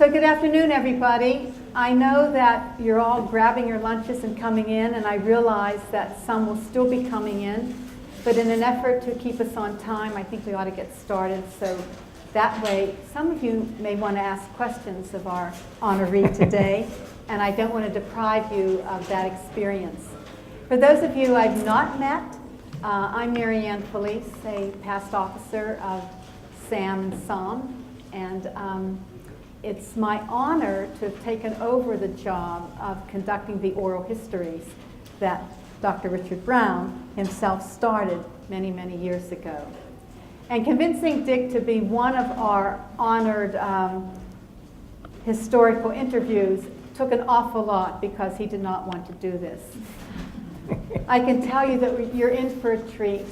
So good afternoon, everybody. I know that you're all grabbing your lunches and coming in, and I realize that some will still be coming in. But in an effort to keep us on time, I think we ought to get started. So that way, some of you may want to ask questions of our honoree today, and I don't want to deprive you of that experience. For those of you I've not met, I'm Mary Ann Felice, a past officer of SAHM and SAHM, and it's my honor to have taken over the job of conducting the oral histories that Dr. Richard Brown himself started many, many years ago. And convincing Dick to be one of our honored historical interviews took an awful lot because he did not want to do this. I can tell you that you're in for a treat.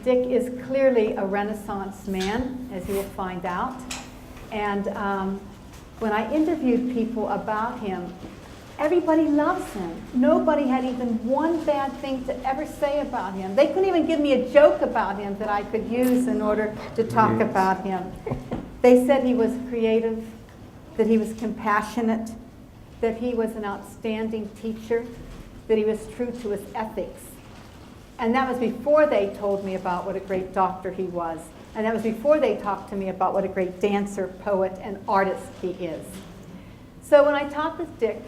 Dick is clearly a Renaissance man, as you will find out. And when I interviewed people about him, everybody loves him. Nobody had even one bad thing to ever say about him. They couldn't even give me a joke about him that I could use in order to talk about him. They said he was creative, that he was compassionate, that he was an outstanding teacher, that he was true to his ethics. And that was before they told me about what a great doctor he was. And that was before they talked to me about what a great dancer, poet, and artist he is. So when I talked with Dick,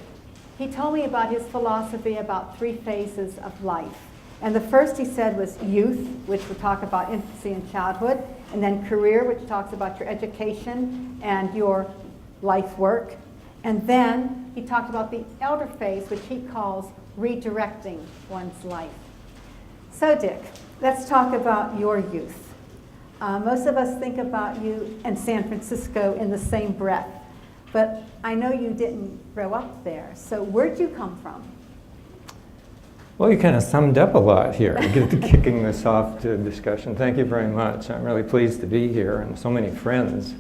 he told me about his philosophy about 3 phases of life. And the first he said was youth, which would talk about infancy and childhood, and then career, which talks about your education and your life work. And then he talked about the elder phase, which he calls redirecting one's life. So Dick, let's talk about your youth. Most of us think about you and San Francisco in the same breath, but I know you didn't grow up there. So where'd you come from? Well, you kind of summed up a lot here, kicking this off to discussion. Thank you very much. I'm really pleased to be here, and so many friends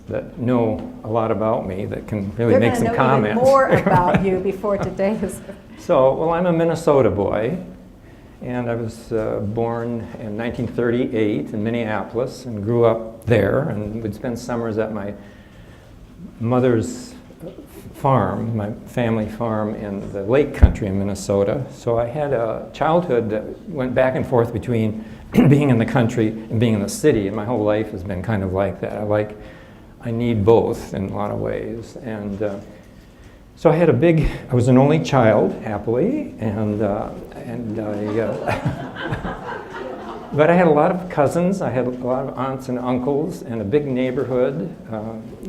that know a lot about me that can really make some comments. They're going to know even more about you before today is. So, well, I'm a Minnesota boy. And I was born in 1938 in Minneapolis and grew up there, and would spend summers at my mother's farm, my family farm in the lake country in Minnesota. So I had a childhood that went back and forth between being in the country and being in the city, and my whole life has been kind of like that. I need both in a lot of ways. And so I was an only child, happily, but I had a lot of cousins, I had a lot of aunts and uncles, and a big neighborhood,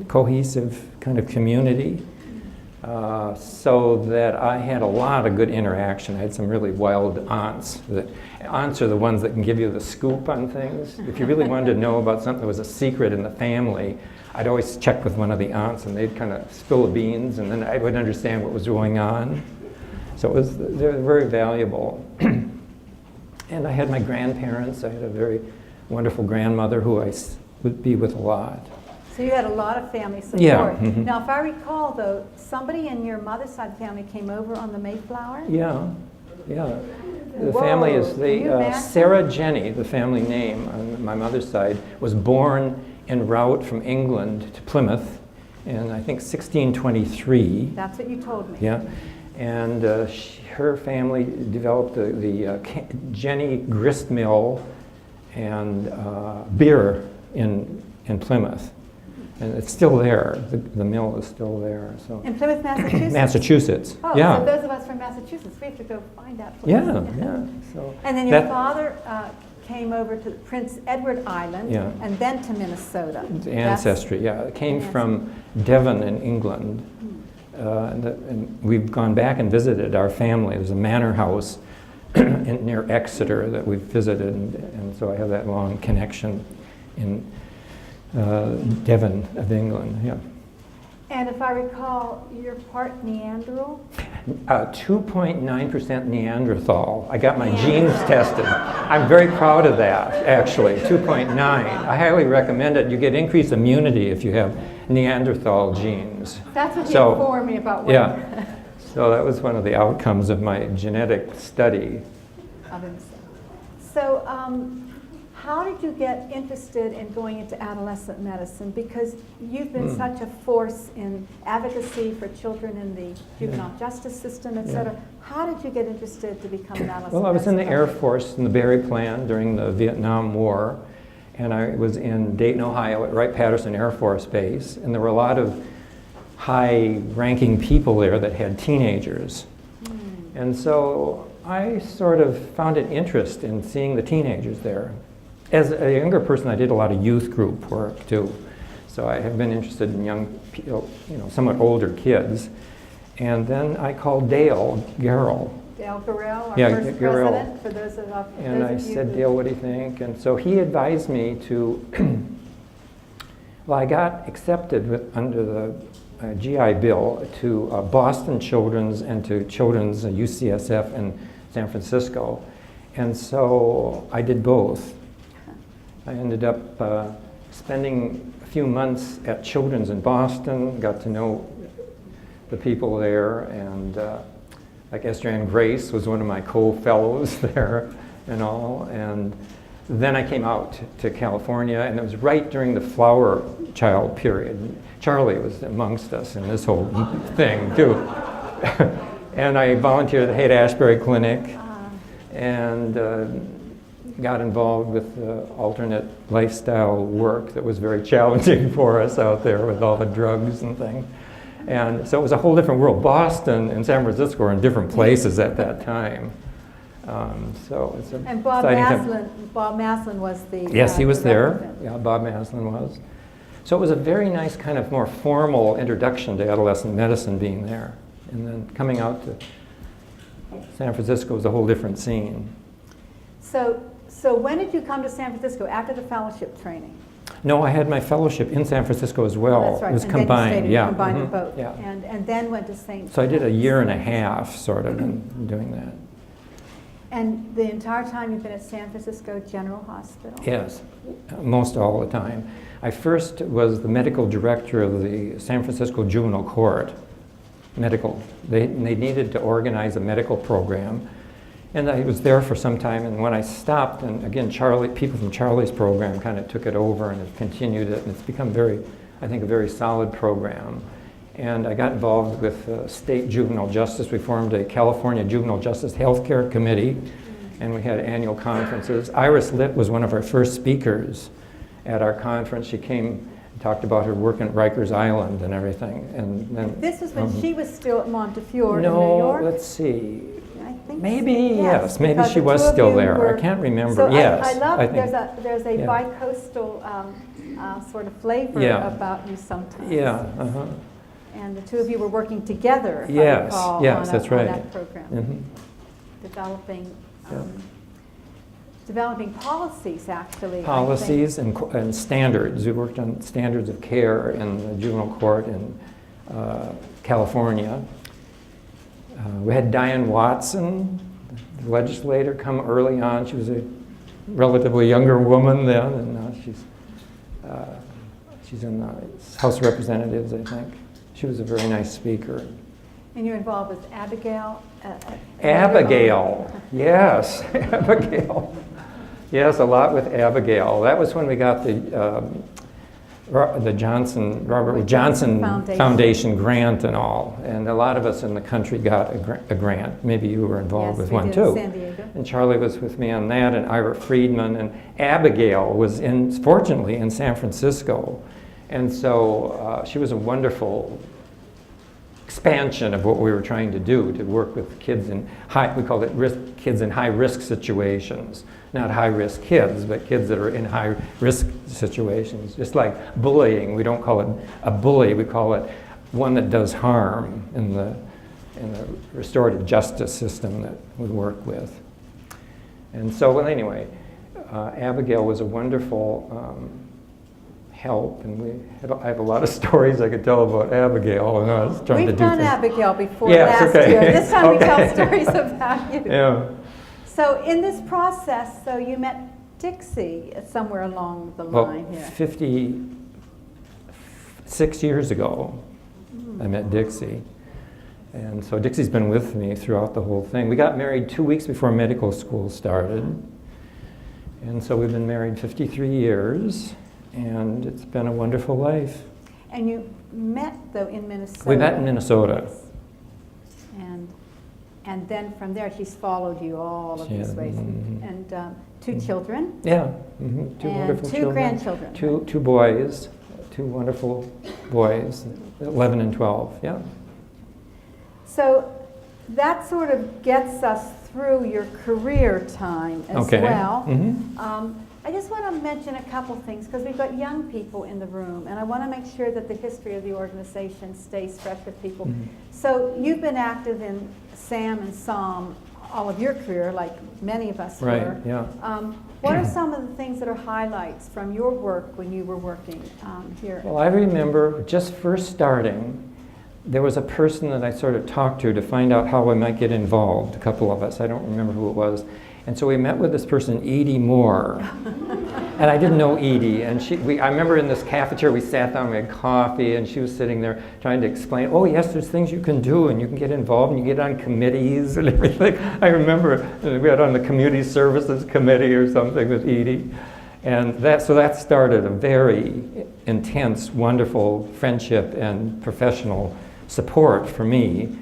cohesive kind of community, so that I had a lot of good interaction. I had some really wild aunts. Aunts are the ones that can give you the scoop on things. If you really wanted to know about something that was a secret in the family, I'd always check with one of the aunts, and they'd kind of spill the beans, and then I would understand what was going on. So they were very valuable. And I had my grandparents. I had a very wonderful grandmother who I would be with a lot. So you had a lot of family support. Yeah. Mm-hmm. Now, if I recall, though, somebody in your mother's side family came over on the Mayflower? Yeah. The Whoa, family is, Sarah Jenny, the family name on my mother's side, was born en route from England to Plymouth in, I think, 1623. That's what you told me. Yeah, and her family developed the Jenny grist mill and beer in Plymouth, and it's still there. The mill is still there. So in Plymouth, Massachusetts. Massachusetts. Oh, yeah. So those of us from Massachusetts, we have to go find that place. Yeah. So and then your father came over to Prince Edward Island, and then to Minnesota. Ancestry, it came from Devon in England. And we've gone back and visited our family. There's a manor house near Exeter that we've visited, and so I have that long connection in Devon of England. Yeah. And if I recall, you're part Neanderthal? 2.9% Neanderthal. I got my genes tested. I'm very proud of that, actually, 2.9. I highly recommend it. You get increased immunity if you have Neanderthal genes. That's what you informed me about. Yeah. So that was one of the outcomes of my genetic study. Of himself. So How did you get interested in going into adolescent medicine? Because you've been such a force in advocacy for children in the juvenile justice system, et cetera. How did you get interested to become an adolescent Well, I was in the medicine Air doctor? Force in the Berry Plan during the Vietnam War, and I was in Dayton, Ohio at Wright-Patterson Air Force Base, and there were a lot of high-ranking people there that had teenagers. And so I sort of found an interest in seeing the teenagers there. As a younger person, I did a lot of youth group work too. So I have been interested in young people, somewhat older kids. And then I called Dale Garrell. Dale Garrell, our Yeah, first Garrell. president, for those of us. And I said, Dale, what do you think? And so he advised me to, well, I got accepted under the GI Bill to Boston Children's and to Children's UCSF in San Francisco. And so I did both. I ended up spending a few months at Children's in Boston, got to know the people there, and like Esther Ann Grace was one of my co-fellows there and all. And then I came out to California, and it was right during the flower child period. Charlie was amongst us in this whole thing too. And I volunteered at the Haight-Ashbury Clinic and got involved with alternate lifestyle work that was very challenging for us out there with all the drugs and things. And so it was a whole different world. Boston and San Francisco were in different places at that time. So it's an And Bob exciting time. Maslin was the Yes, he was there. representative. Yeah, Bob Maslin was. So it was a very nice kind of more formal introduction to adolescent medicine being there. And then coming out to San Francisco was a whole different scene. So when did you come to San Francisco? After the fellowship training? No, I had my fellowship in San Francisco as well. Oh, that's right. It was And combined, then you yeah. combined mhm, the both. Yeah. And then went to St. So I did a year and a half, sort of, in doing that. And the entire time you've been at San Francisco General Hospital? Yes, most all the time. I first was the medical director of the San Francisco Juvenile Court. They needed to organize a medical program. And I was there for some time, and when I stopped, and again, people from Charlie's program kind of took it over and have continued it, and it's become I think, a very solid program. And I got involved with state juvenile justice. We formed a California Juvenile Justice Healthcare Committee, and we had annual conferences. Iris Litt was one of our first speakers at our conference. She came and talked about her work at Rikers Island and everything. And then, This was when she was still at Montefiore in New no, York? let's see. I think Maybe, so. yes, maybe because she the was two of still you there. were- I can't remember. So Yes, I love I it. think- There's a yeah. bi-coastal sort of flavor Yeah. about you sometimes. Yeah, uh-huh. And the two of you were working together, if I Yes, recall, yes, on, that's on right. that program, Mhm. developing policies, actually. I think. Policies and standards. We worked on standards of care in the juvenile court in California. We had Diane Watson, the legislator, come early on. She was a relatively younger woman then, and now she's in the House of Representatives, I think. She was a very nice speaker. And you're involved with Abigail? Abigail, yes, Abigail. Yes, a lot with Abigail. That was when we got the Robert Johnson Foundation grant and all. And a lot of us in the country got a grant. Maybe you were involved with one too. San Diego. And Charlie was with me on that, and Ira Friedman. And Abigail was fortunately in San Francisco. And so she was a wonderful expansion of what we were trying to do, to work with kids in we called it kids in high-risk situations. Not high-risk kids, but kids that are in high-risk situations. Just like bullying, we don't call it a bully, we call it one that does harm in the restorative justice system that we work with. And so, well, anyway, Abigail was a wonderful help, and I have a lot of stories I could tell about Abigail, and I was trying to We've do done things. Abigail before Yes, last okay. year. This time we tell Okay. stories about you. Yeah. So in this process, so you met Dixie somewhere along the Well, line here. 56 years ago, I met Dixie. And so Dixie's been with me throughout the whole thing. We got married 2 weeks before medical school started. And so we've been married 53 years, and it's been a wonderful life. And you met, though, in Minnesota. We met in Minnesota. Yes. And then from there, she's followed you all of these ways. And 2 children. Yeah, 2 and wonderful 2 children. grandchildren. Two boys, 2 wonderful boys, 11 and 12, yeah. So that sort of gets us through your career time as Okay. well. I just want to mention a couple things because we've got young people in the room, and I want to make sure that the history of the organization stays fresh with people. So you've been active in SAHM and SAHM all of your career, like many of us Right, were. yeah. What are some of the things that are highlights from your work when you were working here? Well, I remember just first starting, there was a person that I sort of talked to find out how I might get involved, a couple of us, I don't remember who it was. And so we met with this person, Edie Moore. And I didn't know Edie. And I remember in this cafeteria, we sat down, we had coffee, and she was sitting there trying to explain, oh yes, there's things you can do, and you can get involved, and you get on committees and everything. I remember we had on the community services committee or something with Edie. And so that started a very intense, wonderful friendship and professional support for me.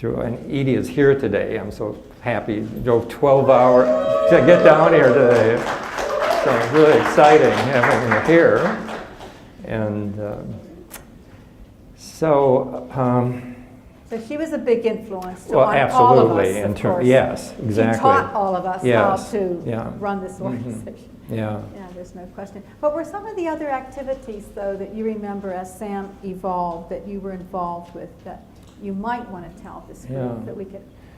And Edie is here today. I'm so happy. Drove 12 hours to get down here today. So it's really exciting having her here. And so she was a big influence well, on absolutely, all of us, of course. Yes, exactly. She taught all of us how to run this organization. Yeah. Yeah, there's no question. What were some of the other activities, though, that you remember as SAHM evolved, that you were involved with, that you might want to tell this group that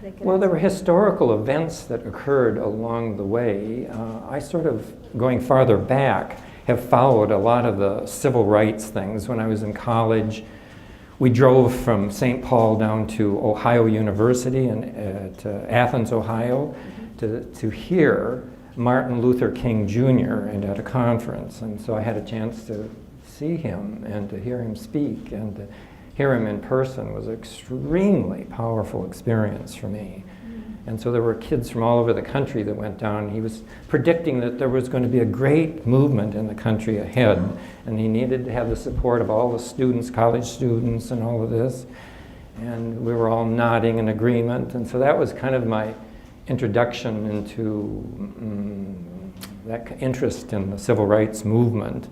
they could Well, there answer? were historical events that occurred along the way. I sort of, going farther back, have followed a lot of the civil rights things. When I was in college, we drove from St. Paul down to Ohio University at Athens, Ohio, to hear Martin Luther King Jr. and at a conference. And so I had a chance to see him and to hear him speak, and to hear him in person was an extremely powerful experience for me. And so there were kids from all over the country that went down. He was predicting that there was going to be a great movement in the country ahead, and he needed to have the support of all the students, college students, and all of this. And we were all nodding in agreement. And so that was kind of my introduction into that interest in the civil rights movement.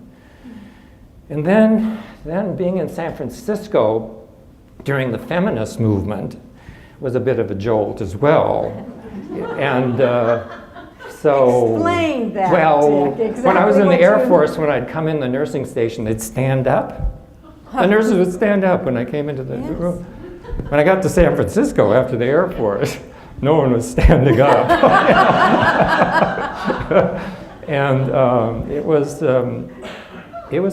And then being in San Francisco during the feminist movement was a bit of a jolt as well. And so... Explain that, well, Dick. Exactly when I was in the what Air you- Force, when I'd come in the nursing station, they'd stand up. The nurses would stand up when I came into the room. When I got to San Francisco after the Air Force, no one was standing up. And it was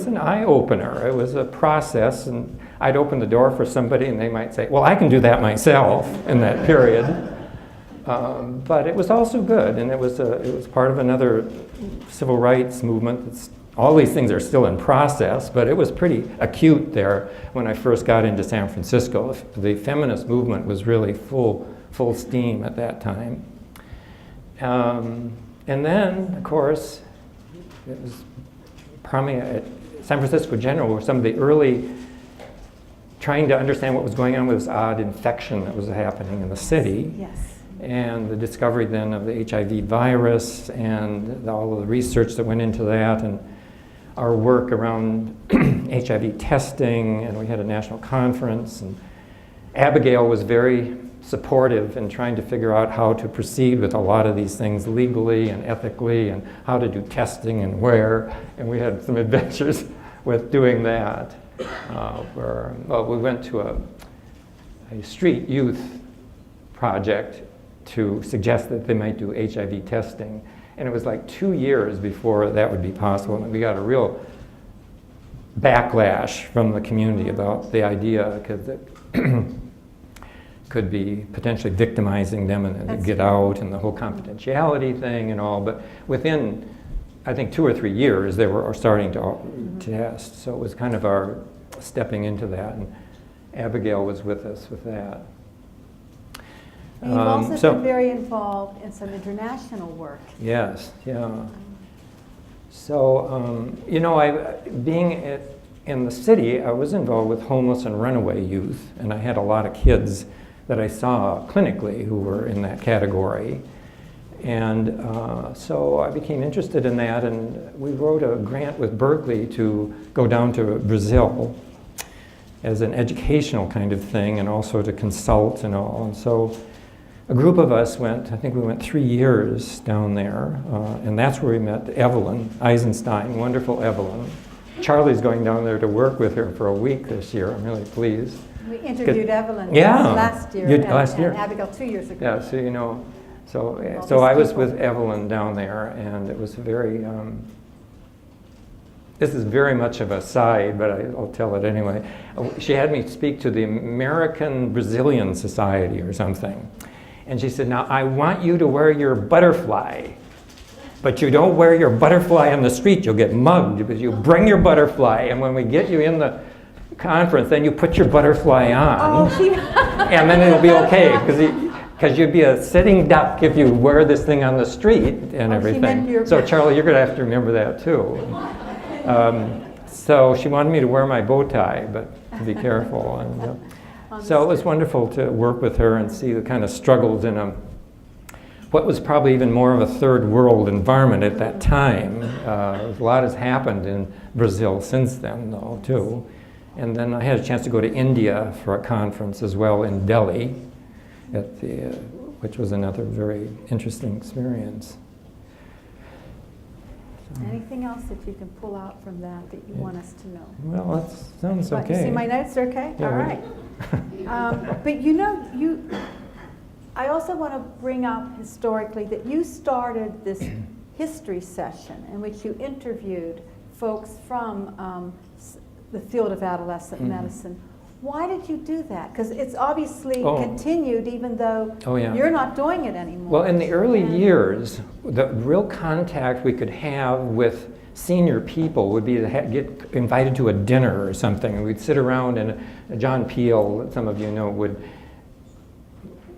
an eye-opener. It was a process, and I'd open the door for somebody and they might say, well, I can do that myself in that period. But it was also good, and it was part of another civil rights movement. All these things are still in process, but it was pretty acute there when I first got into San Francisco. The feminist movement was really full steam at that time. And then, of course, it was probably at San Francisco General were some of the early trying to understand what was going on with this odd infection that was happening in the city. Yes. And the discovery then of the HIV virus and all of the research that went into that, and our work around HIV testing, and we had a national conference, and Abigail was very supportive in trying to figure out how to proceed with a lot of these things legally and ethically, and how to do testing and where, and we had some adventures with doing that. We went to a street youth project to suggest that they might do HIV testing, and it was like 2 years before that would be possible, and we got a real backlash from the community about the idea, because it could be potentially victimizing them and then get out, and the whole confidentiality thing and all. But within, I think, 2 or 3 years, they were starting to test. So it was kind of our stepping into that, and Abigail was with us with that. And you've also been very involved in some international work. Yes, yeah. So, you know, being in the city, I was involved with homeless and runaway youth, and I had a lot of kids that I saw clinically who were in that category. And so I became interested in that, and we wrote a grant with Berkeley to go down to Brazil as an educational kind of thing, and also to consult and all. And so a group of us went, I think we went 3 years down there, and that's where we met Evelyn Eisenstein, wonderful Evelyn. Charlie's going down there to work with her for a week this year. I'm really pleased. We interviewed Evelyn last year. Last year. And Abigail 2 years ago. Yeah, so you know, so I was with Evelyn down there, and it was very, this is very much of a side, but I'll tell it anyway. She had me speak to the American Brazilian Society or something. And she said, now I want you to wear your butterfly, but you don't wear your butterfly on the street, you'll get mugged, because you bring your butterfly, and when we get you in the conference, then you put your butterfly on, and then it'll be okay, because you'd be a sitting duck if you wear this thing on the street and everything. So Charlie, you're going to have to remember that too. So she wanted me to wear my bow tie, but to be careful. And, so it was wonderful to work with her and see the kind of struggles in what was probably even more of a third world environment at that time. A lot has happened in Brazil since then, though, too. And then I had a chance to go to India for a conference as well in Delhi, which was another very interesting experience. Anything else that you can pull out from that you want us to know? Well, that sounds okay. You see my notes are okay? Yeah, all right. But you know, I also want to bring up historically that you started this history session in which you interviewed folks from the field of adolescent medicine. Why did you do that? Because it's obviously continued even though you're not doing it anymore. Well, in the early years, the real contact we could have with senior people would be to get invited to a dinner or something, and we'd sit around, and John Peel, some of you know,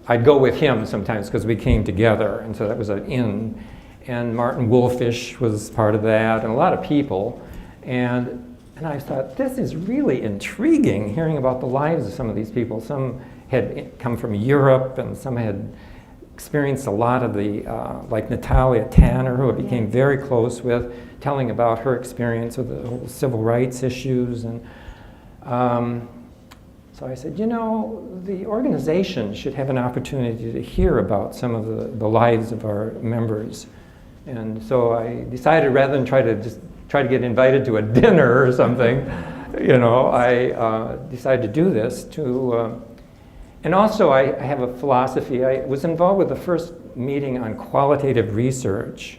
I'd go with him sometimes because we came together, and so that was an inn. And Martin Wolfish was part of that, and a lot of people. And I thought, this is really intriguing, hearing about the lives of some of these people. Some had come from Europe, and some had experienced a lot of the, like Natalia Tanner, who I became very close with, telling about her experience with the whole civil rights issues. And so I said, you know, the organization should have an opportunity to hear about some of the lives of our members. And so I decided, rather than try to get invited to a dinner or something, you know, I decided to do this and also I have a philosophy. I was involved with the first meeting on qualitative research,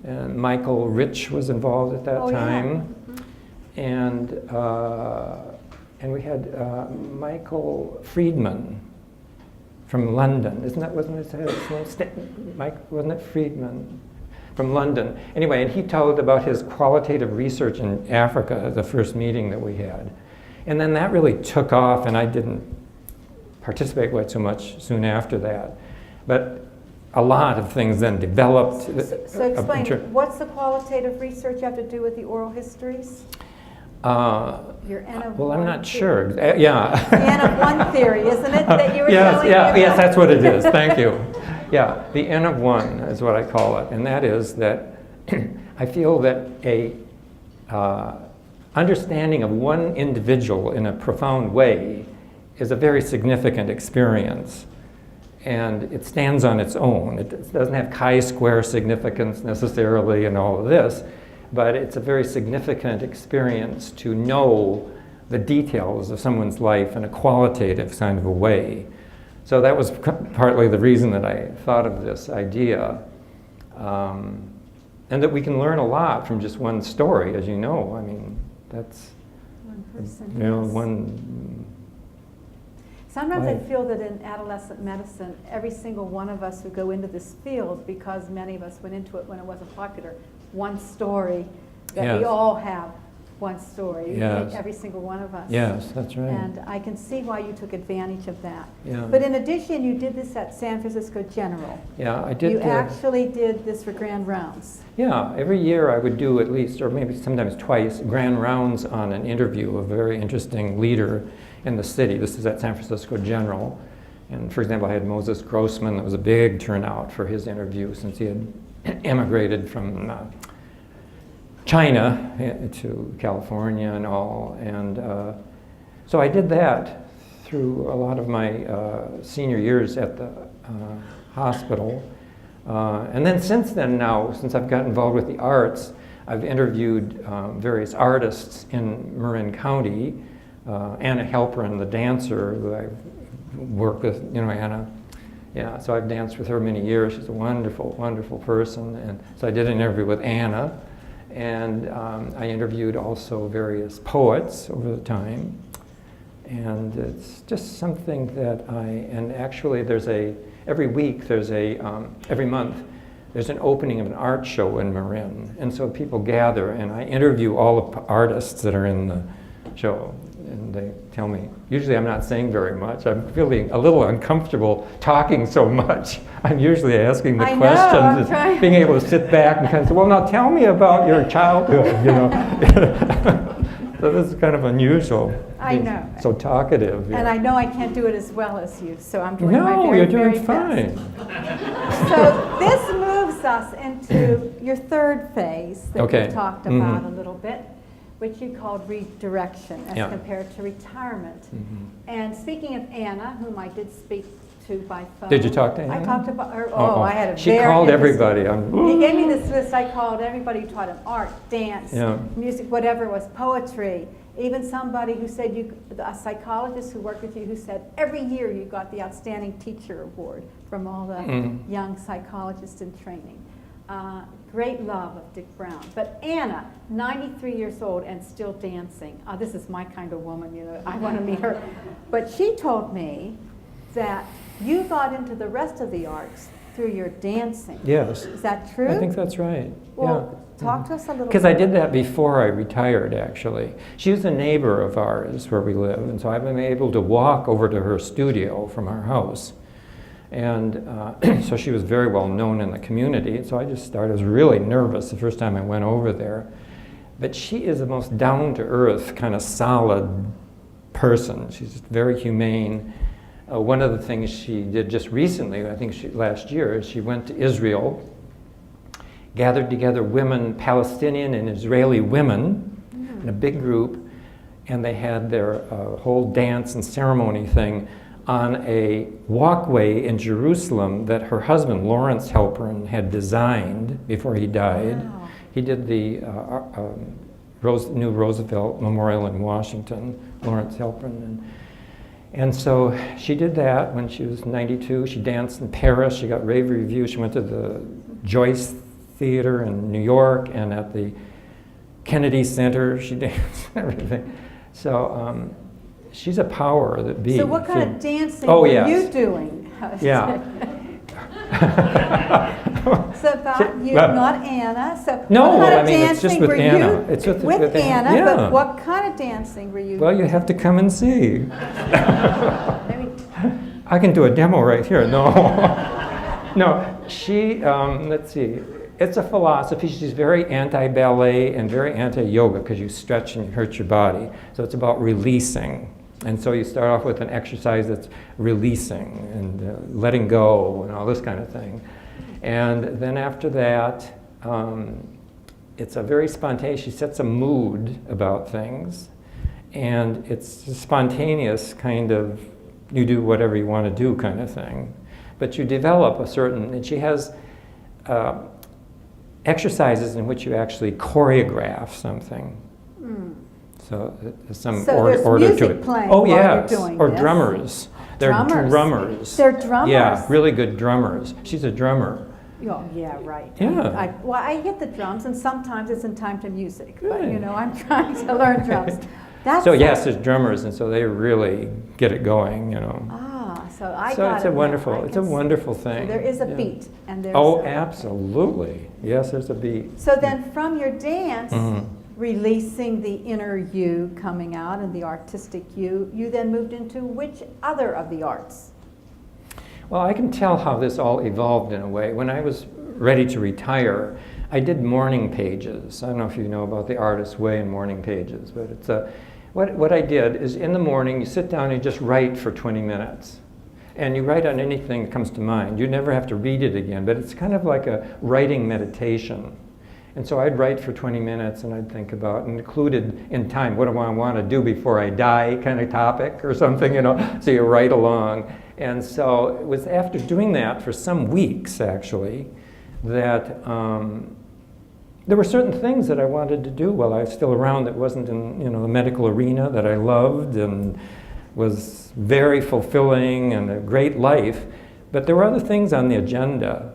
and Michael Rich was involved at that time, and we had Michael Friedman from London. Wasn't it Friedman? From London. Anyway, and he told about his qualitative research in Africa, the first meeting that we had. And then that really took off, and I didn't participate quite so much soon after that. But a lot of things then developed. So explain, what's the qualitative research you have to do with the oral histories? Your N of well, one I'm not theory. sure. Yeah. The N of one theory, isn't it, that you were telling me about? Yes, that's what it is. Thank you. Yeah, the N of one is what I call it, and that is that I feel that a understanding of one individual in a profound way is a very significant experience, and it stands on its own. It doesn't have chi-square significance necessarily and all of this, but it's a very significant experience to know the details of someone's life in a qualitative kind of a way. So that was partly the reason that I thought of this idea. And that we can learn a lot from just one story, as you know. I mean, that's one person. You know, one. Sometimes I feel that in adolescent medicine, every single one of us who go into this field, because many of us went into it when it wasn't popular, one story that we all have one story, Yes. every single one of us. Yes, that's right. And I can see why you took advantage of that. Yeah. But in addition, you did this at San Francisco General. Yeah, I did. You actually did this for grand rounds. Yeah, every year I would do at least, or maybe sometimes twice, grand rounds on an interview of a very interesting leader in the city. This is at San Francisco General. And for example, I had Moses Grossman. There was a big turnout for his interview since he had immigrated from China to California and all. And so I did that through a lot of my senior years at the hospital. And then since then now, since I've got involved with the arts, I've interviewed various artists in Marin County. Anna Halperin, the dancer who I work with, you know, Anna. Yeah, so I've danced with her many years. She's a wonderful, wonderful person. And so I did an interview with Anna. And I interviewed also various poets over the time. And it's just something that and actually every week every month, there's an opening of an art show in Marin. And so people gather and I interview all the artists that are in the show. And they tell me, usually I'm not saying very much. I'm feeling a little uncomfortable talking so much. I'm usually asking the questions and being able to sit back and kind of say, well, now tell me about your childhood, you know. So this is kind of unusual. I know. So talkative. Yeah. And I know I can't do it as well as you, so I'm doing my very, you're doing very fine. Best. So this moves us into your third phase that we talked about a little bit, which you called redirection as compared to retirement. And speaking of Anna, whom I did speak to by phone. Did you talk to Anna? I talked about her. I had a She called everybody. He gave me this list. I called everybody who taught him art, dance, music, whatever it was, poetry. Even somebody who said, a psychologist who worked with you who said, every year you got the Outstanding Teacher Award from all the young psychologists in training. Great love of Dick Brown. But Anna, 93 years old and still dancing. This is my kind of woman, you know, I want to meet her. But she told me that you got into the rest of the arts through your dancing. Yes. Is that true? I think that's right. Well, talk to us a little bit. Because I did that before I retired, actually. She was a neighbor of ours where we live, and so I've been able to walk over to her studio from our house. And so she was very well known in the community. So I just started, I was really nervous the first time I went over there. But she is the most down-to-earth, kind of solid person. She's just very humane. One of the things she did just recently, I think last year, is she went to Israel, gathered together women, Palestinian and Israeli women, in a big group, and they had their whole dance and ceremony thing on a walkway in Jerusalem that her husband, Lawrence Halperin, had designed before he died. Wow. He did the new Roosevelt Memorial in Washington, Lawrence Halperin. And so she did that when she was 92. She danced in Paris. She got rave reviews. She went to the Joyce Theater in New York and at the Kennedy Center. She danced and everything. So she's a power that be. So what kind of dancing were you doing? Yeah. So about you, not Anna. So no, what kind of I mean, dancing it's just with were Anna. You it's with Anna, yeah. But what kind of dancing were you? Well, you have to come and see. I can do a demo right here. No. No, she, let's see. It's a philosophy. She's very anti-ballet and very anti-yoga because you stretch and you hurt your body. So it's about releasing. And so you start off with an exercise that's releasing and letting go and all this kind of thing. And then after that, it's a very spontaneous, she sets a mood about things. And it's a spontaneous kind of, you do whatever you want to do kind of thing. But you develop a certain, and she has exercises in which you actually choreograph something. So there's some order to it. Oh yes, or drummers. They're drummers. They're drummers. Yeah, really good drummers. She's a drummer. Oh yeah, right. Yeah. I hit the drums, and sometimes it's in time to music. But you know, I'm trying to learn drums. So yes, there's drummers, and so they really get it going. You know. So it's a wonderful thing. So there is a beat, and there's. Oh, absolutely. Yes, there's a beat. So then, from your dance, releasing the inner you coming out and the artistic you, you then moved into which other of the arts? Well, I can tell how this all evolved in a way. When I was ready to retire, I did morning pages. I don't know if you know about the artist's way in morning pages, but it's what I did is in the morning you sit down and you just write for 20 minutes. And you write on anything that comes to mind. You never have to read it again, but it's kind of like a writing meditation. And so I'd write for 20 minutes and I'd think about, and included in time, what do I want to do before I die kind of topic or something, you know, so you write along. And so it was after doing that for some weeks, actually, that there were certain things that I wanted to do while I was still around that wasn't in, you know, the medical arena that I loved and was very fulfilling and a great life. But there were other things on the agenda.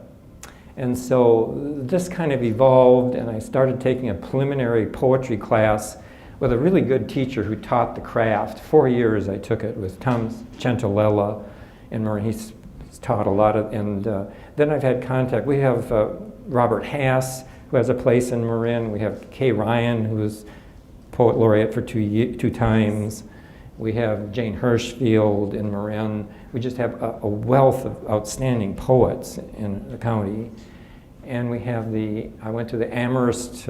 And so this kind of evolved, and I started taking a preliminary poetry class with a really good teacher who taught the craft. 4 years I took it with Tom Centolella, and he's taught a lot of, and then I've had contact. We have Robert Hass, who has a place in Marin. We have Kay Ryan, who was poet laureate for two times. We have Jane Hirschfield in Marin. We just have a wealth of outstanding poets in the county. And we have I went to the Amherst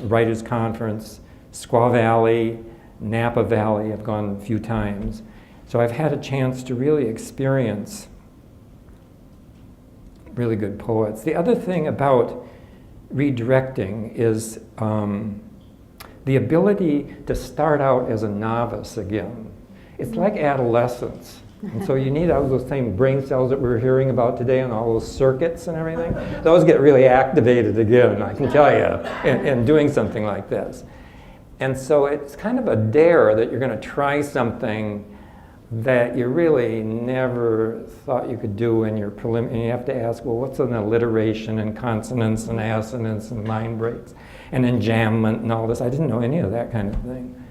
Writers Conference, Squaw Valley, Napa Valley. I've gone a few times. So I've had a chance to really experience really good poets. The other thing about redirecting is the ability to start out as a novice again. It's like adolescence. And so you need all those same brain cells that we were hearing about today and all those circuits and everything. Those get really activated again, I can tell you, in doing something like this. And so it's kind of a dare that you're going to try something that you really never thought you could do in your and you have to ask, well, what's an alliteration and consonants and assonance and line breaks and enjambment and all this? I didn't know any of that kind of thing.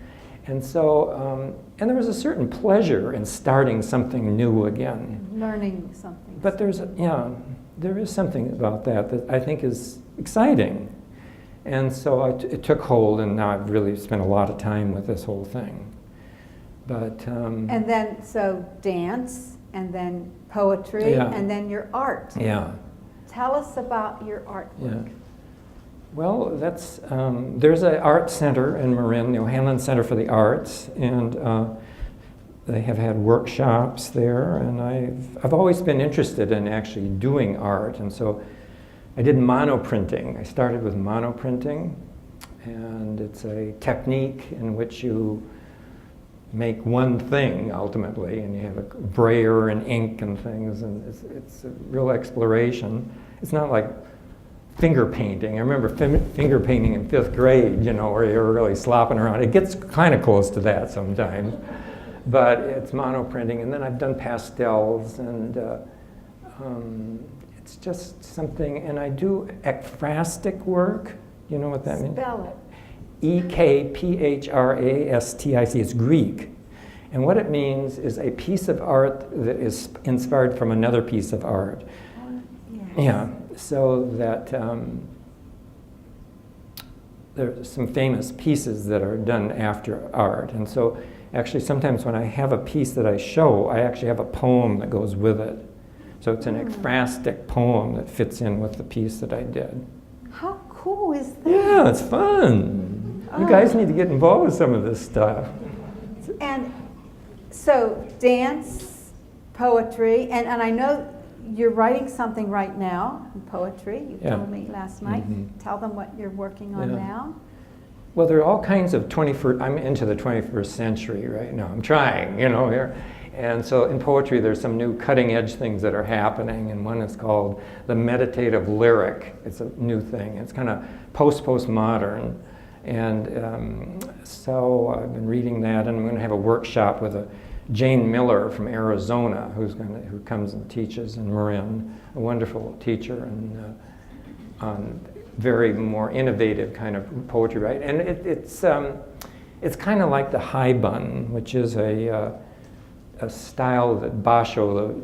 And so, and there was a certain pleasure in starting something new again. Learning something. But there is something about that I think is exciting. And so it took hold, and now I've really spent a lot of time with this whole thing. But, and then, so dance, and then poetry, yeah. and then your art. Yeah. Tell us about your artwork. Yeah. Well, that's, there's an art center in Marin, the O'Hanlon Center for the Arts, and they have had workshops there, and I've always been interested in actually doing art, and so I did monoprinting. I started with monoprinting, and it's a technique in which you make one thing ultimately, and you have a brayer and ink and things, and it's a real exploration. It's not like finger painting. I remember finger painting in 5th grade, you know, where you're really slopping around. It gets kind of close to that sometimes, but it's monoprinting. And then I've done pastels, and it's just something. And I do ekphrastic work. You know what that means? Spell it. Ekphrastic. It's Greek. And what it means is a piece of art that is inspired from another piece of art. Yes. Yeah, so that there's some famous pieces that are done after art. And so actually sometimes when I have a piece that I show, I actually have a poem that goes with it. So it's an ekphrastic poem that fits in with the piece that I did. How cool is that? Yeah, it's fun. You guys need to get involved with some of this stuff. And so dance, poetry, and I know you're writing something right now in poetry. You told me last night. Mm-hmm. Tell them what you're working on now. Well, there are all kinds of I'm into the 21st century right now. I'm trying, you know, here. And so in poetry, there's some new cutting edge things that are happening, and one is called the meditative lyric. It's a new thing. It's kind of postmodern. And so I've been reading that, and I'm going to have a workshop with Jane Miller from Arizona, who comes and teaches in Marin, a wonderful teacher, and on very more innovative kind of poetry, right? And it's kind of like the high bun, which is a style that Basho, the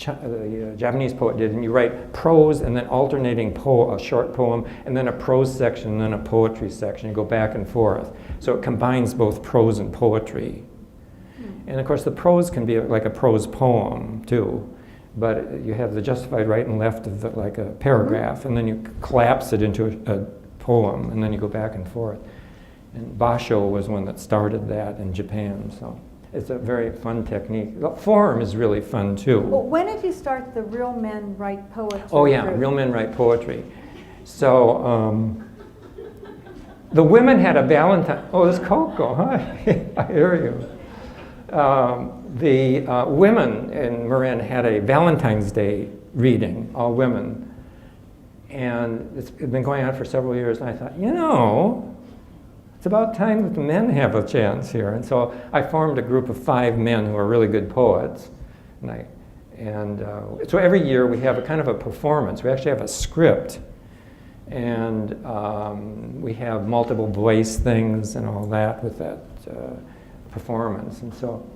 Japanese poet did, and you write prose and then alternating a short poem, and then a prose section, and then a poetry section. You go back and forth. So it combines both prose and poetry. And of course the prose can be like a prose poem too, but you have the justified right and left of like a paragraph, and then you collapse it into a poem, and then you go back and forth. And Basho was one that started that in Japan, so it's a very fun technique. The form is really fun too. Well, when did you start the Real Men Write Poetry? Oh yeah, group? Real Men Write Poetry. So the women had a Valentine. Oh, it's Coco. Hi, I hear you. The women in Marin had a Valentine's Day reading, all women. And it's been going on for several years, and I thought, you know, it's about time that the men have a chance here. And so I formed a group of 5 men who are really good poets. And so every year we have a kind of a performance. We actually have a script. And we have multiple voice things and all that with that performance. And so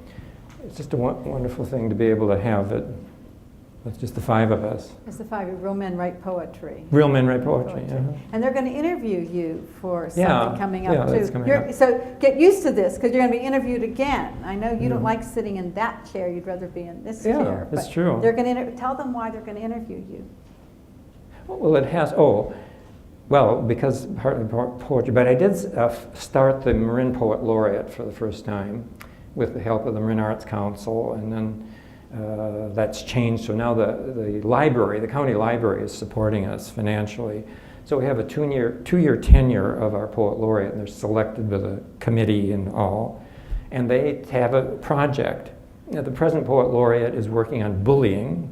it's just a wonderful thing to be able to have it with just the 5 of us. It's the 5 Real Men Write Poetry. Real Men Write Poetry, yeah. And they're going to interview you for something coming up that's too. coming up. So get used to this, because you're going to be interviewed again. I know you don't like sitting in that chair, you'd rather be in this chair. Yeah, that's true. They're going to tell them why they're going to interview you. Well, it has, because partly poetry, but I did start the Marin Poet Laureate for the first time with the help of the Marin Arts Council, and then that's changed. So now the library, the county library, is supporting us financially. So we have a two-year tenure of our Poet Laureate, and they're selected with a committee and all. And they have a project. Now, the present Poet Laureate is working on bullying,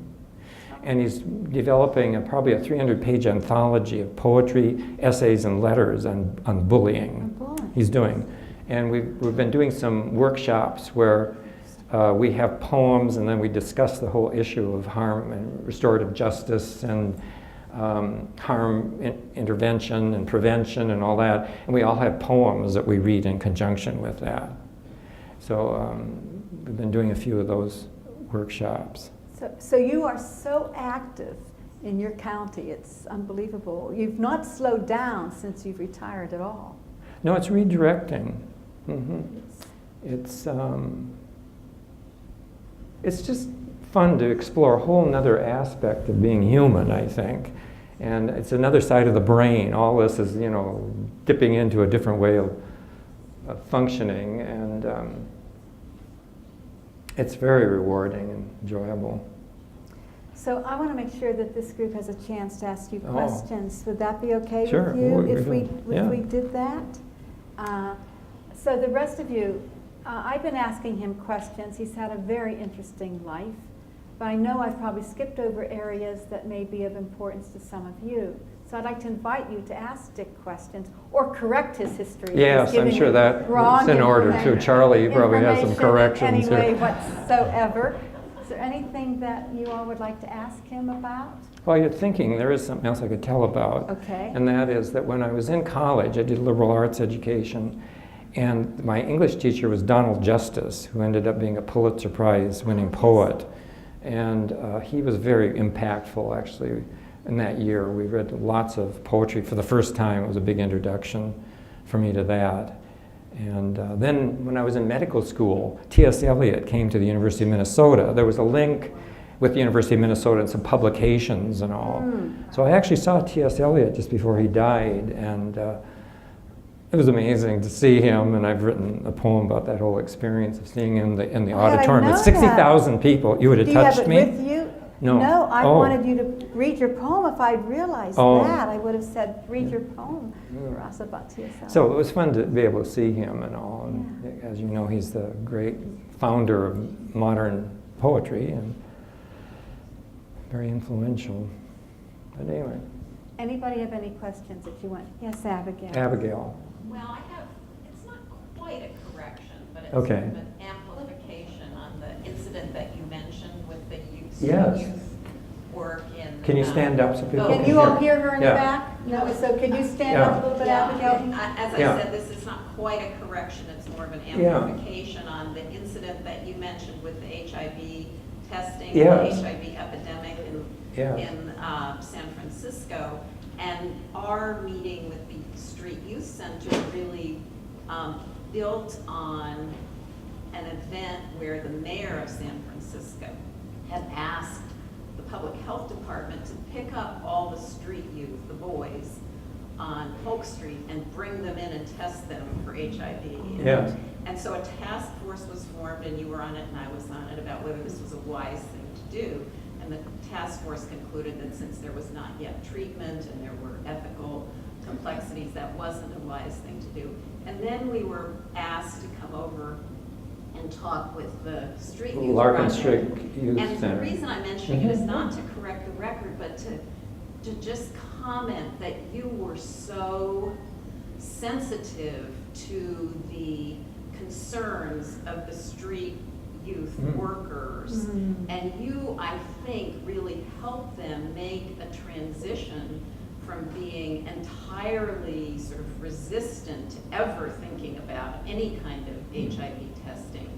and he's developing probably a 300-page anthology of poetry, essays, and letters on bullying. He's doing. And we've been doing some workshops where we have poems, and then we discuss the whole issue of harm and restorative justice and harm intervention and prevention and all that. And we all have poems that we read in conjunction with that. So we've been doing a few of those workshops. So you are so active in your county, it's unbelievable. You've not slowed down since you've retired at all. No, it's redirecting. It's just fun to explore a whole nother aspect of being human, I think. And it's another side of the brain. All this is, dipping into a different way of functioning, and it's very rewarding and enjoyable. So I want to make sure that this group has a chance to ask you questions. Would that be okay Sure. with you if Yeah. we did that? So the rest of you, I've been asking him questions. He's had a very interesting life, but I know I've probably skipped over areas that may be of importance to some of you. So I'd like to invite you to ask Dick questions or correct his history. Yes, I'm sure that's in order too. Charlie probably has some corrections anyway, here. Whatsoever. Is there anything that you all would like to ask him about? While you're thinking, there is something else I could tell about. Okay. And that is that when I was in college, I did liberal arts education, and my English teacher was Donald Justice, who ended up being a Pulitzer Prize winning poet. And he was very impactful, actually. In that year, we read lots of poetry for the first time. It was a big introduction for me to that. And then when I was in medical school, T.S. Eliot came to the University of Minnesota. There was a link with the University of Minnesota and some publications and all. So I actually saw T.S. Eliot just before he died, and it was amazing to see him, and I've written a poem about that whole experience of seeing him in the auditorium with 60,000 people. You would have touched me? Do you have it with you? No. No, I wanted you to read your poem. If I'd realized that, I would have said, read your poem for us about T.S. Eliot. So it was fun to be able to see him and all. And as you know, he's the great founder of modern poetry and very influential. But anyway. Anybody have any questions that you want? Yes, Abigail. Abigail. Well, it's not quite a correction, but it's Okay. sort of an amplification on the incident that you mentioned with the youth work in... Can you stand up so people Can you all hear her in the back? No, so can you stand up a little bit, Abigail? As I said, this is not quite a correction, it's more of an amplification on the incident that you mentioned with the HIV testing, Yes. the HIV epidemic in San Francisco, and our meeting with the Street Youth Center really built on an event where the mayor of San Francisco had asked the public health department to pick up all the street youth, the boys, on Polk Street and bring them in and test them for HIV. Yes. And so a task force was formed, and you were on it and I was on it, about whether this was a wise thing to do. And the task force concluded that since there was not yet treatment and there were ethical complexities, that wasn't a wise thing to do. And then we were asked to come over and talk with the street youth Larkin project. Street Youth And Center. the reason I'm mentioning it is not to correct the record, but to just comment that you were so sensitive to the concerns of the street youth workers. And you, I think, really helped them make a transition from being entirely sort of resistant to ever thinking about any kind of HIV testing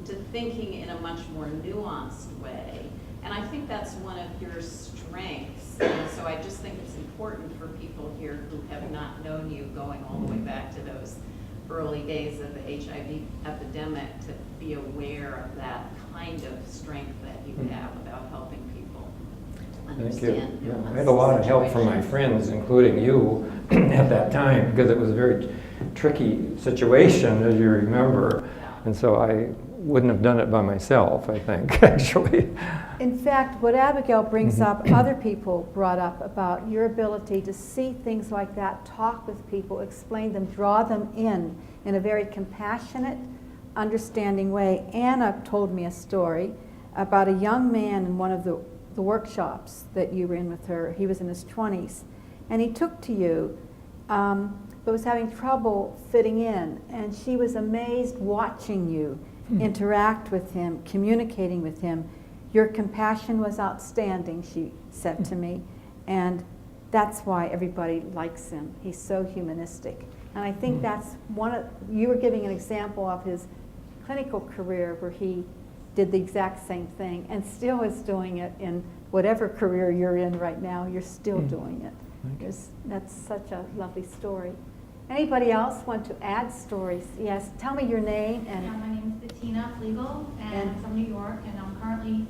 to thinking in a much more nuanced way. And I think that's one of your strengths. And so I just think it's important for people here who have not known you going all the way back to those early days of the HIV epidemic to be aware of that kind of strength that you have about helping people understand. Thank you. Yeah, I had a lot of help from my friends, including you, at that time, because it was a very tricky situation, as you remember. And so I wouldn't have done it by myself, I think, actually. In fact, what Abigail brings up, other people brought up about your ability to see things like that, talk with people, explain them, draw them in a very compassionate, understanding way. Anna told me a story about a young man in one of the workshops that you were in with her. He was in his 20s, and he took to you, but was having trouble fitting in, and she was amazed watching you interact with him, communicating with him. Your compassion was outstanding, she said to me, and that's why everybody likes him. He's so humanistic. And I think that's you were giving an example of his clinical career where he did the exact same thing and still is doing it in whatever career you're in right now, you're still doing it. That's such a lovely story. Anybody else want to add stories? Yes, tell me your name. And my name is Bettina Flegel, and I'm from New York, and I'm currently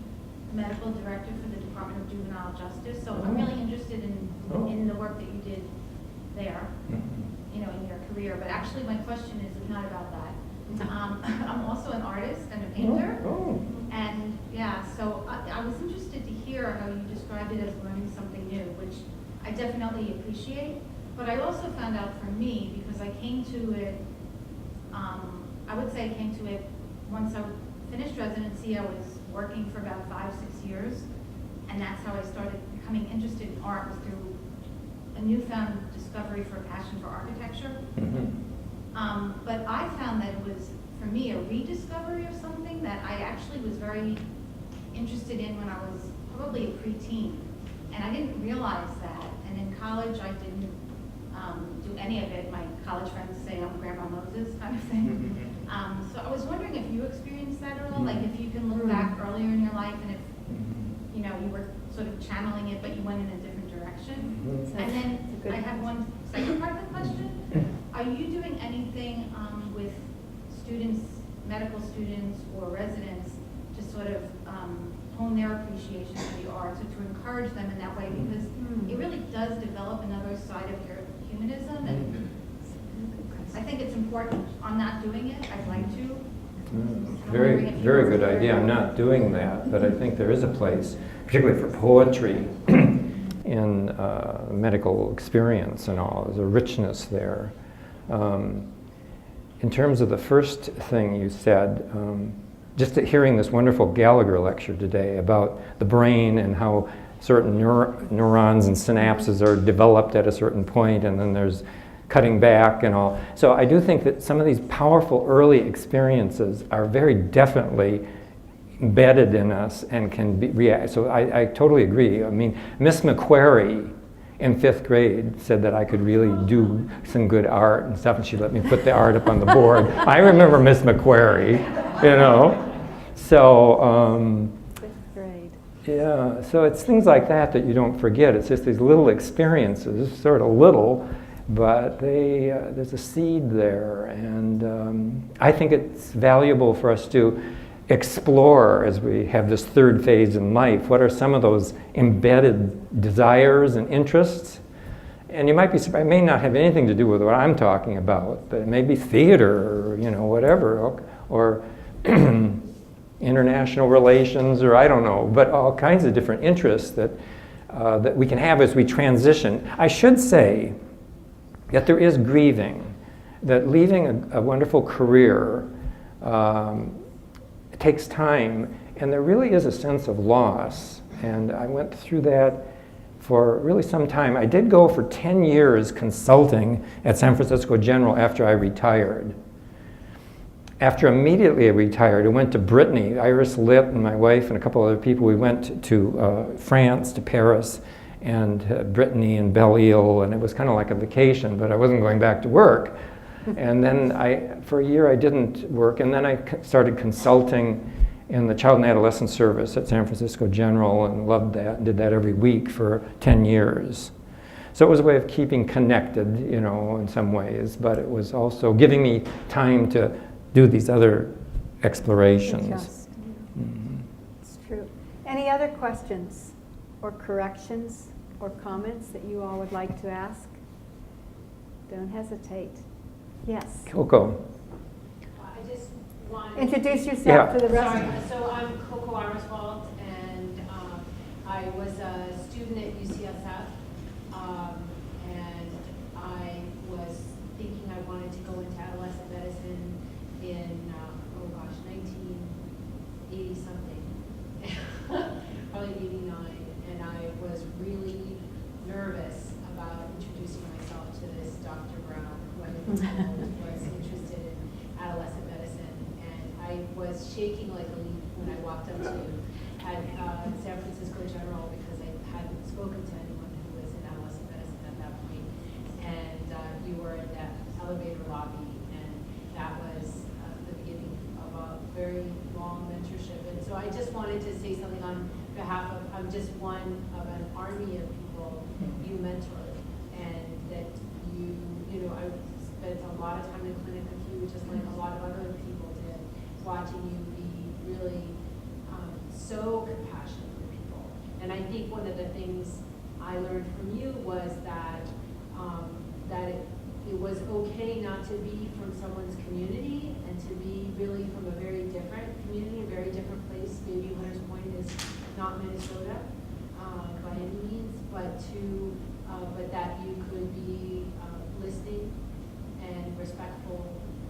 medical director for the Department of Juvenile Justice. So I'm really interested in the work that you did there, in your career. But actually, my question is not about that. I'm also an artist and a painter, and so I was interested to hear how you described it as learning something new, which I definitely appreciate. But I also found out for me, because I came to it, I would say I came to it once I finished residency. I was working for about 5-6 years, and that's how I started becoming interested in art, was through a newfound discovery for a passion for architecture. But I found that it was, for me, a rediscovery of something that I actually was very interested in when I was probably a preteen. And I didn't realize that. And in college, I didn't do any of it. My college friends say I'm Grandma Moses kind of thing. So I was wondering if you experienced that at all, like if you can look back earlier in your life and if you were sort of channeling it, but you went in a different direction. And then I have one second part of the question. Are you doing anything with students, medical students or residents, to sort of hone their appreciation for the arts, or to encourage them in that way, because it really does develop another side of your humanism, and I think it's important. I'm not doing it. I'd like to. Very, very good idea. I'm not doing that, but I think there is a place, particularly for poetry, in medical experience and all. There's a richness there. In terms of the first thing you said, just hearing this wonderful Gallagher lecture today about the brain and how certain neurons and synapses are developed at a certain point, and then there's cutting back and all. So I do think that some of these powerful early experiences are very definitely embedded in us and can be so I totally agree. I mean, Miss McQuarrie in 5th grade said that I could really do some good art and stuff, and she let me put the art up on the board. I remember Miss McQuarrie, So Yeah, so it's things like that that you don't forget. It's just these little experiences, sort of little, but there's a seed there, and I think it's valuable for us to explore as we have this third phase in life. What are some of those embedded desires and interests? And you might be surprised, it may not have anything to do with what I'm talking about, but it may be theater or, whatever, or international relations, or I don't know, but all kinds of different interests that we can have as we transition. I should say that there is grieving, that leaving a wonderful career takes time, and there really is a sense of loss. And I went through that for really some time. I did go for 10 years consulting at San Francisco General after I retired. After immediately I retired, I went to Brittany. Iris Litt and my wife and a couple other people, we went to France, to Paris, and Brittany and Belle Ile, and it was kind of like a vacation, but I wasn't going back to work. And then for a year I didn't work, and then I started consulting in the Child and Adolescent Service at San Francisco General, and loved that, and did that every week for 10 years. So it was a way of keeping connected, in some ways, but it was also giving me time to do these other explorations. Adjust. It's true. Any other questions or corrections or comments that you all would like to ask? Don't hesitate. Yes. Coco. I just want Introduce yourself Yeah. to the rest. Sorry, so I'm Coco Armswald, and I was a student at UCSF, and I was thinking I wanted to go into adolescent medicine in, 1980 something, probably 89, and I was really nervous about introducing myself to this Dr. Brown, who I didn't know was interested in adolescent medicine, and I was shaking like a leaf when I walked up to you at San Francisco General, because I hadn't spoken to anyone who was in adolescent medicine at that point, and you were in that elevator lobby, and that was the beginning of a very long mentorship. And so I just wanted to say something on behalf of, I'm just one of an army of people you mentored, and that I spent a lot of time in clinic with you, just like a lot of other people did, watching you be really so compassionate for people. And I think one of the things I learned from you was that it was okay not to be from someone's community, and to be really from a very different community, a very different place. Maybe Hunters Point is not Minnesota by any means, but that you could be listening and respectful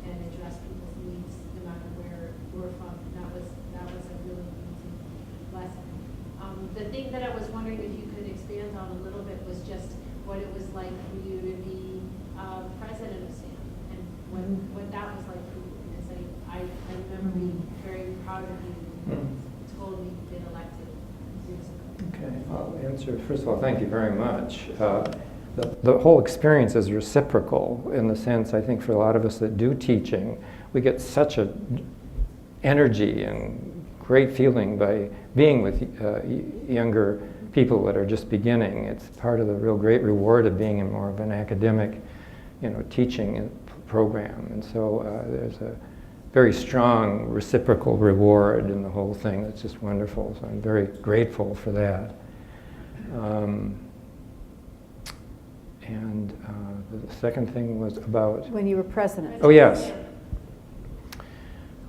and address people's needs no matter where you're from. That was a really amazing lesson. The thing that I was wondering if you could expand on a little bit was just what it was like for you to be president of SAHM, and what that was like for you. Because I remember being very proud of you and totally been elected years ago. Okay, I'll answer. First of all, thank you very much. The whole experience is reciprocal in the sense, I think, for a lot of us that do teaching, we get such a energy and great feeling by being with younger people that are just beginning. It's part of the real great reward of being in more of an academic, teaching program. And so there's a very strong reciprocal reward in the whole thing. It's just wonderful. So I'm very grateful for that. And the second thing was about... When you were president. Oh, yes.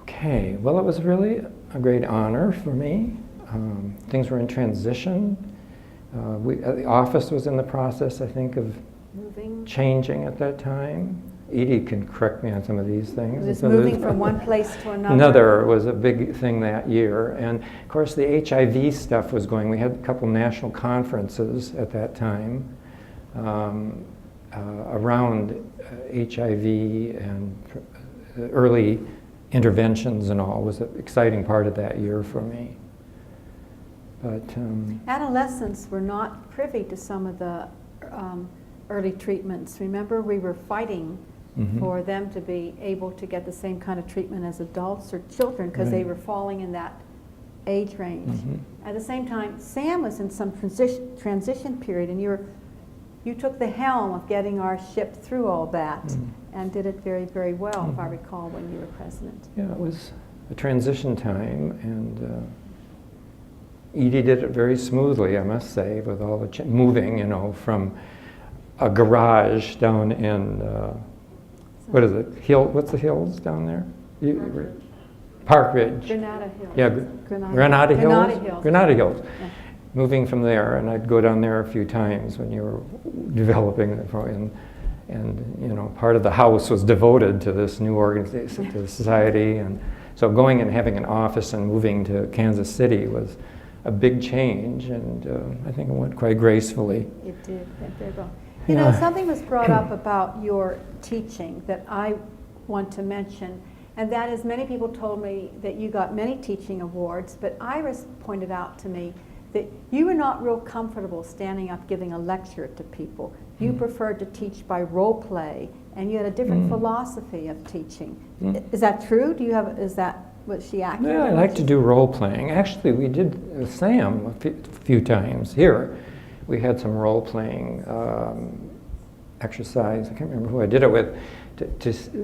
Okay, well, it was really a great honor for me. Things were in transition. The office was in the process, I think, of Moving. changing at that time. Edie can correct me on some of these things. It was So moving from one place to another. Another was a big thing that year. And of course the HIV stuff was going. We had a couple national conferences at that time around HIV and early interventions and all. Was an exciting part of that year for me. But Adolescents were not privy to some of the early treatments. Remember, we were fighting for them to be able to get the same kind of treatment as adults or children, because they Right. were falling in that age range. Mhm. At the same time, Sam was in some transition period, and you took the helm of getting our ship through all that, Mhm. and did it very, very well, if I Mhm. recall, when you were president. Yeah, it was a transition time, and Edie did it very smoothly, I must say, with all the moving, you know, from a garage down in, what is it, what's the hills down there? Park Ridge. Granada Hills. Yeah, Granada Hills? Granada Hills. Granada Hills. Yeah. Moving from there, and I'd go down there a few times when you were developing it, and you know, part of the house was devoted to this new organization, to the society, and so going and having an office and moving to Kansas City was a big change, and I think it went quite gracefully. It did, went very well. You know, Yeah. something was brought up about your teaching that I want to mention, and that is many people told me that you got many teaching awards, but Iris pointed out to me that you were not real comfortable standing up giving a lecture to people. You preferred to teach by role play, and you had a different philosophy of teaching. Is that true? Do you have, is that, was she accurate? Yeah, I like to do role playing. Actually, we did SAHM a few times here. We had some role playing exercise. I can't remember who I did it with,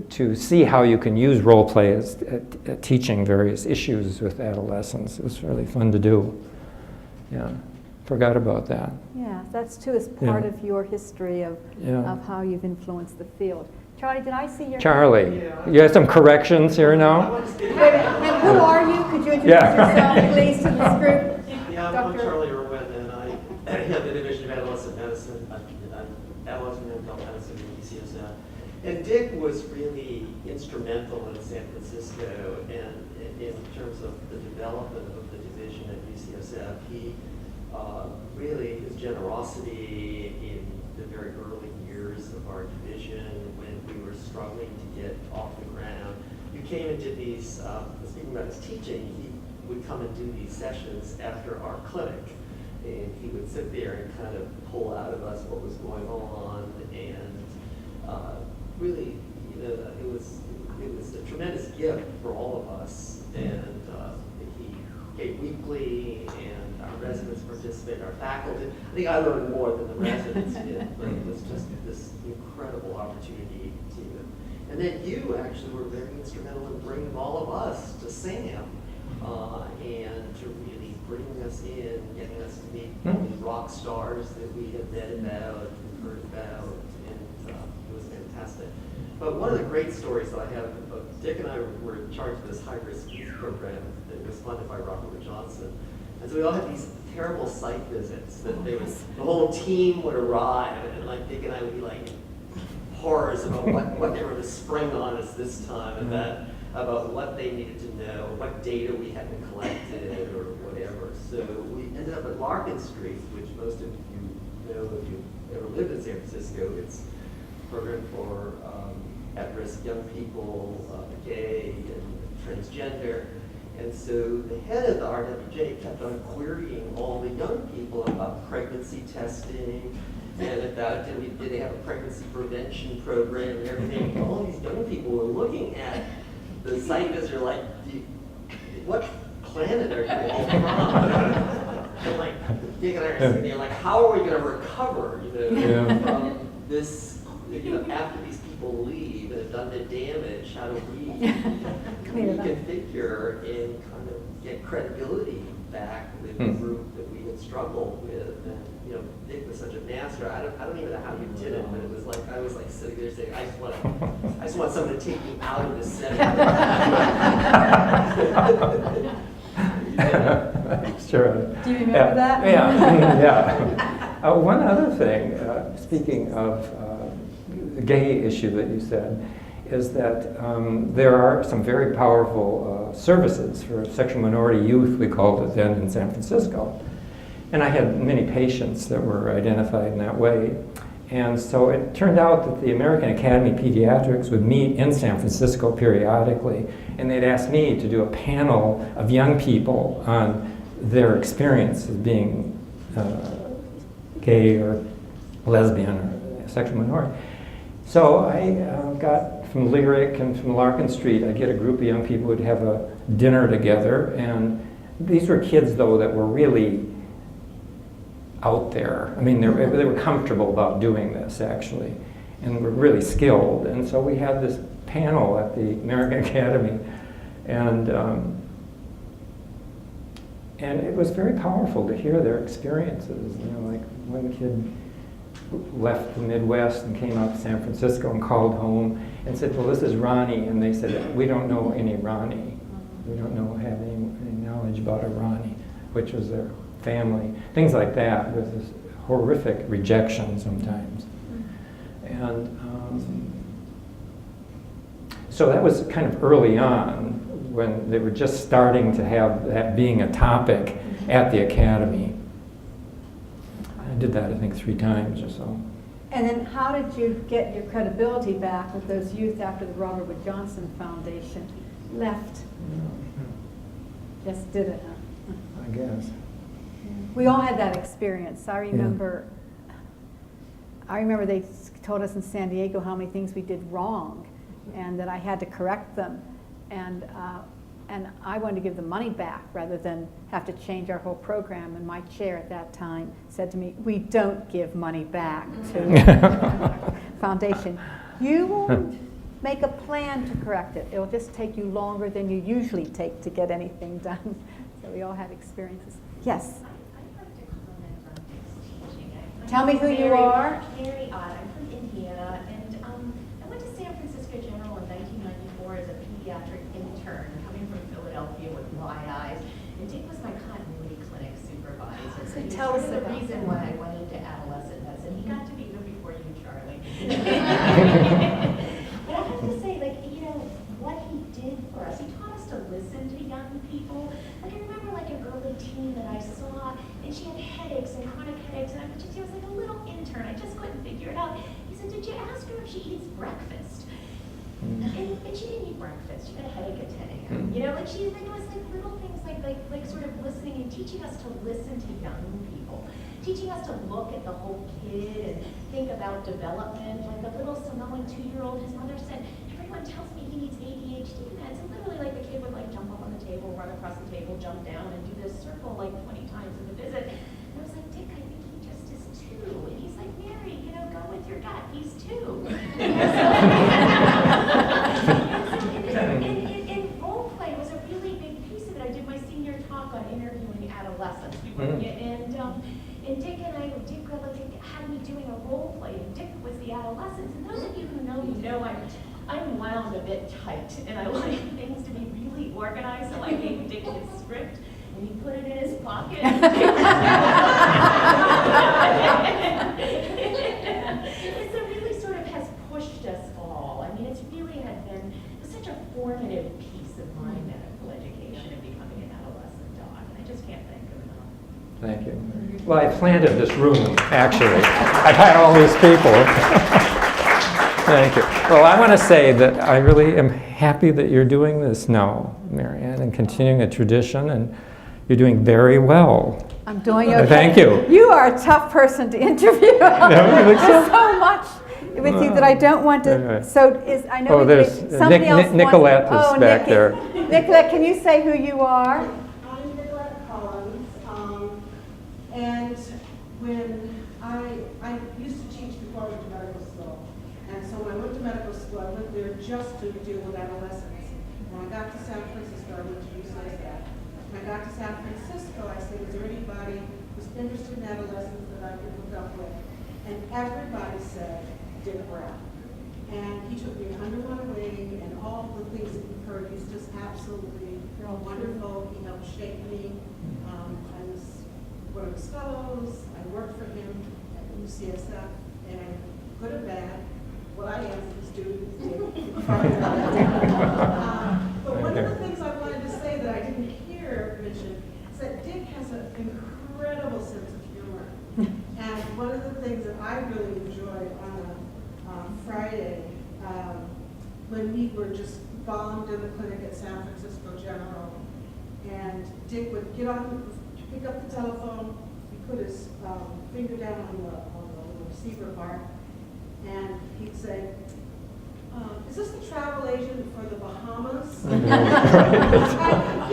to see how you can use role play as teaching various issues with adolescents. It was really fun to do. Yeah, forgot about that. Yeah, that's too, is part Yeah. of your history of how you've influenced the field. Charlie, did I see your Charlie, you have some corrections here now? Wait a minute, and who are you? Could you introduce Yeah. yourself, please, to this group? Yeah, I'm Dr. Charlie Irwin, and I head the Division of Adolescent Medicine, Adolescent and Adult Medicine at UCSF. And Dick was really instrumental in San Francisco, and in terms of the development of the division at UCSF. He really, his generosity in the very early years of our division, when we were struggling to get off the ground, you came and did these, speaking about his teaching, he would come and do these sessions after our clinic. And he would sit there and kind of pull out of us what was going on, and really, you know, it was a tremendous gift for all of us. And he gave weekly, and our residents participated, our faculty. I think I learned more than the residents did, but it was just this incredible opportunity to. And then you actually were very instrumental in bringing all of us to SAHM. And to really bring us in, getting us to meet all these rock stars that we had read about and heard about, and it was fantastic. But one of the great stories that I have, Dick and I were in charge of this high-risk youth program that was funded by Robert Wood Johnson. And so we all had these terrible site visits that the whole team would arrive, and like Dick and I would be like horrors about what they were to spring on us this time, and that about what they needed to know, what data we hadn't collected, or whatever. So we ended up at Larkin Street, which most of you know if you've ever lived in San Francisco. It's a program for at-risk young people, gay and transgender. And so the head of the RWJ kept on querying all the young people about pregnancy testing, and about did they have a pregnancy prevention program and everything. All these young people were looking at the site visits, are like, what planet are you all from? And like, Dick and I are sitting there like, how are we going to recover, from this, after these people leave and have done the damage, how do we reconfigure and kind of get credibility back with the group that we had struggled with? And, Dick was such a master. I don't even know how you did it, but it was like, I was like sitting there saying, I just want someone to take me out of the center. Do Sure. you remember that? Yeah. One other thing, speaking of the gay issue that you said, is that there are some very powerful services for sexual minority youth, we called it then, in San Francisco. And I had many patients that were identified in that way. And so it turned out that the American Academy of Pediatrics would meet in San Francisco periodically, and they'd ask me to do a panel of young people on their experience of being gay or lesbian or sexual minority. So I got from Lyric and from Larkin Street, I'd get a group of young people who'd have a dinner together, and these were kids, though, that were really out there. I mean, they were comfortable about doing this, actually, and were really skilled. And so we had this panel at the American Academy, and it was very powerful to hear their experiences. You know, like one kid left the Midwest and came out to San Francisco and called home and said, well, this is Ronnie. And they said, we don't know any Ronnie. We don't have any knowledge about a Ronnie, which was their family. Things like that, with this horrific rejection sometimes. And so that was kind of early on, when they were just starting to have that being a topic at the Academy. I did that, I think, 3 times or so. And then how did you get your credibility back with those youth after the Robert Wood Johnson Foundation left? Just did it, huh? I guess. We all had that experience. I remember they told us in San Diego how many things we did wrong and that I had to correct them. And I wanted to give the money back rather than have to change our whole program. And my chair at that time said to me, we don't give money back to foundation. You will make a plan to correct it. It'll just take you longer than you usually take to get anything done. So we all had experiences. Yes? I'd like to comment on this teaching. Tell me who you are. Mary Ott. I'm from Indiana, and I went to San Francisco General in 1994 as a pediatric intern, coming from Philadelphia with wide eyes. And Dick was my continuity clinic supervisor. So He's tell us sort of about the reason that. why I went into adolescent medicine. He got to be there before you, Charlie. But I have to say, like, you know, what he did for us, he taught us to listen to young people. Like, I remember, like, an early teen that I saw, and she had headaches and chronic headaches, and she was like a little intern. I just couldn't figure it out. He said, did you ask her if she eats breakfast? And she didn't eat breakfast. She had a headache at 10 a.m. You know, like, it was like little things like sort of listening and teaching us to listen to young people. Teaching us to look at the whole kid and think about development. Like the little Samoan 2-year-old, his mother said, everyone tells me he needs ADHD meds. And literally, like, the kid would, like, jump up on the table, run across the table, jump down, and do this circle, like, 20 times in the visit. And I was like, Dick, I think he just is 2. And he's like, Mary, you know, go with your gut. He's 2. And role play was a really big piece of it. I did my senior talk on interviewing adolescents. And Dick had me doing a role play, and Dick was the adolescents. And those of you who know me know I'm wound a bit tight, and I like things to be really organized. So I gave Dick his script, and he put it in his pocket. It's really sort of has pushed us all. I mean, it's really had been such a formative piece of my medical education and becoming an adolescent doc. And I just can't thank him enough. Thank you. Well, I planted this room, actually. I've had all these people. Thank you. Well, I want to say that I really am happy that you're doing this now, Marianne, and continuing a tradition, and you're doing very well. I'm doing okay. Thank you. You are a tough person to interview. There's so much with you that I don't want to. Right. So I know there's somebody else Nicolette wants, is back Nikki. there. Nicolette, can you say who you are? I'm Nicolette Collins, and when I used to teach before I went to medical school, and so when I went to medical school, I went there just to deal with adolescents. When I got to San Francisco, I went to UCSF. When I got to San Francisco, I said, is there anybody who's interested in adolescents that I could hook up with? And everybody said, Dick Brown. And he took me under my wing, and all the things that you've heard, he's just absolutely wonderful. He helped shape me. I was one of his fellows. I worked for him at UCSF, and good or bad, what I am as a student is Dick. But one of the things I wanted to say that I didn't hear mentioned is that Dick has an incredible sense of humor. And one of the things that I really enjoyed on a Friday, when we were just bombed in the clinic at San Francisco General, and Dick would get on, pick up the telephone, he put his finger down on the receiver bar, and he'd say, is this the travel agent for the Bahamas? He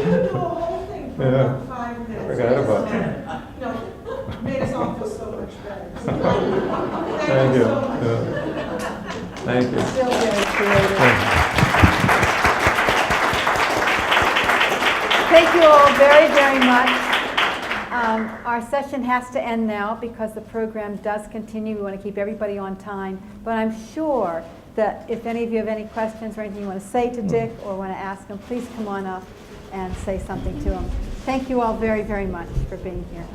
would do a whole thing for Yeah. about 5 minutes. Forgot about No, made us all feel so much better. So Thank you. so much. Yeah. Thank you. Still very creative. Thank you all very, very much. Our session has to end now because the program does continue. We want to keep everybody on time. But I'm sure that if any of you have any questions or anything you want to say to Dick or want to ask him, please come on up and say something to him. Thank you all very, very much for being here.